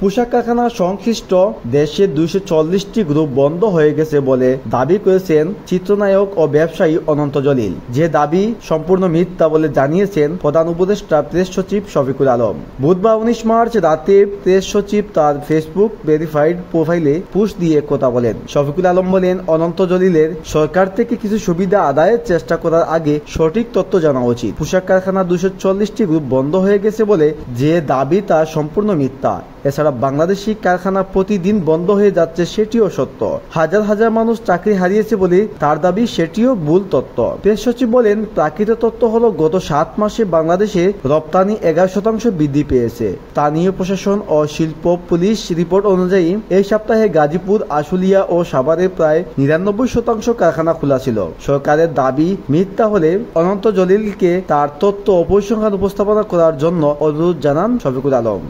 পোশাক কারখানা সংশ্লিষ্ট দেশের 240টি গ্রুপ বন্ধ হয়ে গেছে বলে দাবি করেছেন চিত্রনায়ক ও ব্যবসায়ী অনন্ত জলিল। যে দাবি সম্পূর্ণ মিথ্যা বলে জানিয়েছেন প্রধান উপদেষ্টা প্রেস সচিব শফিকুল আলম। বুধবার 19 মার্চ রাতে প্রেস সচিব তার ফেসবুক ভেরিফাইড প্রোফাইলে পোস্ট দিয়ে কথা বলেন। শফিকুল আলম বলেন, অনন্ত জলিলের সরকার থেকে কিছু সুবিধা আদায়ের চেষ্টা করার আগে সঠিক তথ্য জানা উচিত। পোশাক কারখানা 240টি গ্রুপ বন্ধ হয়ে গেছে বলে যে দাবি তা সম্পূর্ণ মিথ্যা। এছাড়া বাংলাদেশি কারখানা প্রতিদিন বন্ধ হয়ে যাচ্ছে সেটিও সত্য। হাজার হাজার মানুষ চাকরি হারিয়েছে বলে তার দাবি সেটিও ভুল তথ্য। প্রেস সচিব বলেন, প্রাকৃত তথ্য হলো গত 7 মাসে বাংলাদেশে রপ্তানি 11% বৃদ্ধি পেয়েছে। স্থানীয় প্রশাসন ও শিল্প পুলিশ রিপোর্ট অনুযায়ী এই সপ্তাহে গাজীপুর, আশুলিয়া ও সাভারে প্রায় 99% কারখানা খোলা ছিল। সরকারের দাবি মিথ্যা হলে অনন্ত জলিলকে তার তথ্য ও পরিসংখ্যান উপস্থাপনা করার জন্য অনুরোধ জানান শফিকুল আলম।